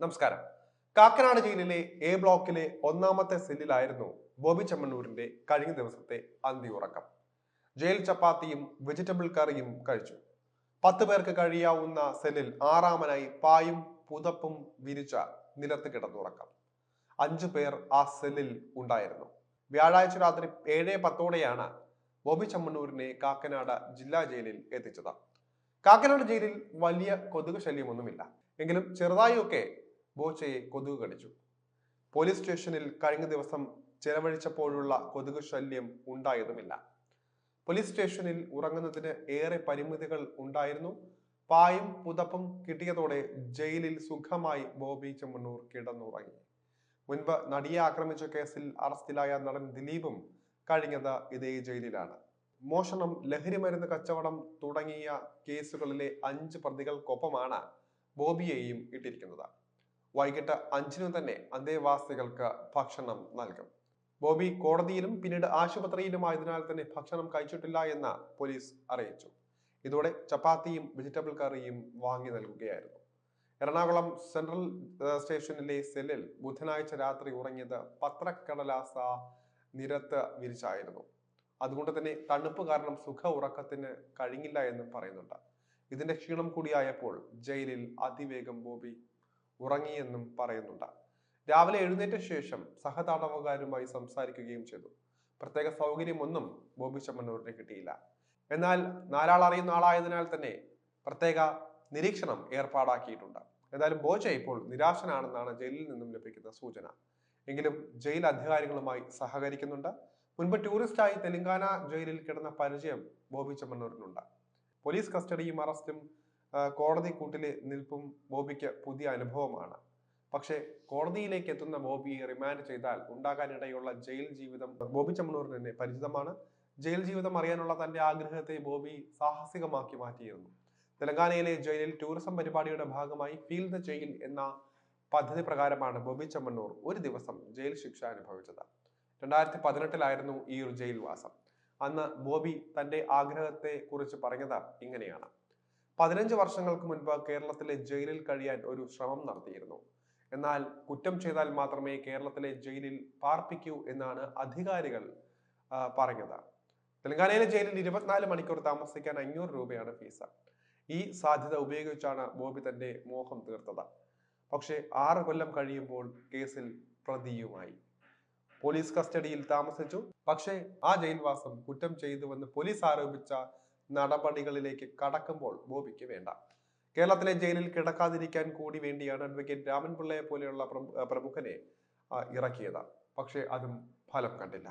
നമസ്കാരം. കാക്കനാട് ജയിലിലെ എ ബ്ലോക്കിലെ ഒന്നാമത്തെ സെല്ലിലായിരുന്നു ബോബി ചെമ്മണ്ണൂരിന്റെ കഴിഞ്ഞ ദിവസത്തെ അന്തിയുറക്കം. ജയിൽ ചപ്പാത്തിയും വെജിറ്റബിൾ കറിയും കഴിച്ചു. 10 പേർക്ക് കഴിയാവുന്ന സെല്ലിൽ ആറാമനായി പായും പുതപ്പും വിരിച്ച നിലത്ത് കിടന്നുറക്കം. 5 പേർ ആ സെല്ലിൽ ഉണ്ടായിരുന്നു. വ്യാഴാഴ്ച രാത്രി 7:10 ബോബി ചെമ്മണ്ണൂരിനെ കാക്കനാട് ജില്ലാ ജയിലിൽ എത്തിച്ചത്. കാക്കനാട് ജയിലിൽ വലിയ കൊതുക് ശല്യമൊന്നുമില്ല. എങ്കിലും ചെറുതായൊക്കെ ബോച്ചയെ കൊതുക് കടിച്ചു. പോലീസ് സ്റ്റേഷനിൽ കഴിഞ്ഞ ദിവസം ചെലവഴിച്ചപ്പോഴുള്ള കൊതുക് ശല്യം ഉണ്ടായതുമില്ല. പോലീസ് സ്റ്റേഷനിൽ ഉറങ്ങുന്നതിന് ഏറെ പരിമിതികൾ ഉണ്ടായിരുന്നു. പായും പുതപ്പും കിട്ടിയതോടെ ജയിലിൽ സുഖമായി ബോബി ചെമ്മണ്ണൂർ കിടന്നുറങ്ങി. മുൻപ് നടിയെ ആക്രമിച്ച കേസിൽ അറസ്റ്റിലായ നടൻ ദിലീപും കഴിഞ്ഞത് ഇതേ ജയിലിലാണ്. മോഷണം, ലഹരിമരുന്ന് കച്ചവടം തുടങ്ങിയ കേസുകളിലെ 5 പ്രതികൾക്കൊപ്പമാണ് ബോബിയെയും ഇട്ടിരിക്കുന്നത്. വൈകിട്ട് 5 തന്നെ അന്തേവാസികൾക്ക് ഭക്ഷണം നൽകും. ബോബി കോടതിയിലും പിന്നീട് ആശുപത്രിയിലുമായതിനാൽ തന്നെ ഭക്ഷണം കഴിച്ചിട്ടില്ല എന്ന് പോലീസ് അറിയിച്ചു. ഇതോടെ ചപ്പാത്തിയും വെജിറ്റബിൾ കറിയും വാങ്ങി നൽകുകയായിരുന്നു. എറണാകുളം സെൻട്രൽ സ്റ്റേഷനിലെ സെല്ലിൽ ബുധനാഴ്ച രാത്രി ഉറങ്ങിയത് പത്രക്കടലാസ നിരത്ത് വിരിച്ചായിരുന്നു. അതുകൊണ്ട് തന്നെ തണുപ്പ് കാരണം സുഖ ഉറക്കത്തിന് കഴിഞ്ഞില്ല എന്നും പറയുന്നുണ്ട്. ഇതിന്റെ ക്ഷീണം കൂടിയായപ്പോൾ ജയിലിൽ അതിവേഗം ബോബി ഉറങ്ങിയെന്നും പറയുന്നുണ്ട്. രാവിലെ എഴുന്നേറ്റ ശേഷം സഹതടവുകാരുമായി സംസാരിക്കുകയും ചെയ്തു. പ്രത്യേക സൗകര്യമൊന്നും ബോബി ചെമ്മണ്ണൂരിന് കിട്ടിയില്ല. എന്നാൽ 4 ആൾ അറിയുന്ന ആളായതിനാൽ തന്നെ പ്രത്യേക നിരീക്ഷണം ഏർപ്പാടാക്കിയിട്ടുണ്ട്. എന്തായാലും ബോച്ച ഇപ്പോൾ നിരാശനാണെന്നാണ് ജയിലിൽ നിന്നും ലഭിക്കുന്ന സൂചന. എങ്കിലും ജയിൽ അധികാരികളുമായി സഹകരിക്കുന്നുണ്ട്. മുൻപ് ടൂറിസ്റ്റായി തെലങ്കാന ജയിലിൽ കിടന്ന പരിചയം ബോബി ചെമ്മണ്ണൂരിനുണ്ട്. പോലീസ് കസ്റ്റഡിയും അറസ്റ്റും കോടതി കൂട്ടിലെ നിൽപ്പും ബോബിക്ക് പുതിയ അനുഭവമാണ്. പക്ഷേ കോടതിയിലേക്ക് എത്തുന്ന ബോബിയെ റിമാൻഡ് ചെയ്താൽ ഉണ്ടാകാനിടയുള്ള ജയിൽ ജീവിതം ബോബി ചെമ്മണ്ണൂരിന് തന്നെ പരിചിതമാണ്. ജയിൽ ജീവിതം അറിയാനുള്ള തന്റെ ആഗ്രഹത്തെ ബോബി സാഹസികമാക്കി മാറ്റിയിരുന്നു. തെലങ്കാനയിലെ ജയിലിൽ ടൂറിസം പരിപാടിയുടെ ഭാഗമായി ഫീൽ ദ ജയിൽ എന്ന പദ്ധതി പ്രകാരമാണ് ബോബി ചെമ്മണ്ണൂർ ഒരു ദിവസം ജയിൽ ശിക്ഷ അനുഭവിച്ചത്. 2018 ഈ ഒരു ജയിൽ വാസം. അന്ന് ബോബി തന്റെ ആഗ്രഹത്തെ കുറിച്ച് പറഞ്ഞത് ഇങ്ങനെയാണ്: 15 വർഷങ്ങൾക്ക് മുൻപ് കേരളത്തിലെ ജയിലിൽ കഴിയാൻ ഒരു ശ്രമം നടത്തിയിരുന്നു. എന്നാൽ കുറ്റം ചെയ്താൽ മാത്രമേ കേരളത്തിലെ ജയിലിൽ പാർപ്പിക്കൂ എന്നാണ് അധികാരികൾ പറഞ്ഞത്. തെലങ്കാനയിലെ ജയിലിൽ 24 മണിക്കൂർ താമസിക്കാൻ 500 രൂപയാണ് ഫീസ്. ഈ സാധ്യത ഉപയോഗിച്ചാണ് ബോബി തന്റെ മോഹം തീർത്തത്. പക്ഷേ 6 കൊല്ലം കഴിയുമ്പോൾ കേസിൽ പ്രതിയുമായി. പോലീസ് കസ്റ്റഡിയിൽ താമസിച്ചു. പക്ഷേ ആ ജയിൽവാസം കുറ്റം ചെയ്തുവെന്ന് പോലീസ് ആരോപിച്ച നടപടികളിലേക്ക് കടക്കുമ്പോൾ ബോബിക്ക് വേണ്ട. കേരളത്തിലെ ജയിലിൽ കിടക്കാതിരിക്കാൻ കൂടി വേണ്ടിയാണ് അഡ്വക്കേറ്റ് രാമൻപിള്ളയെ പോലെയുള്ള പ്രമുഖനെ ഇറക്കിയത്. പക്ഷേ അതും ഫലം കണ്ടില്ല.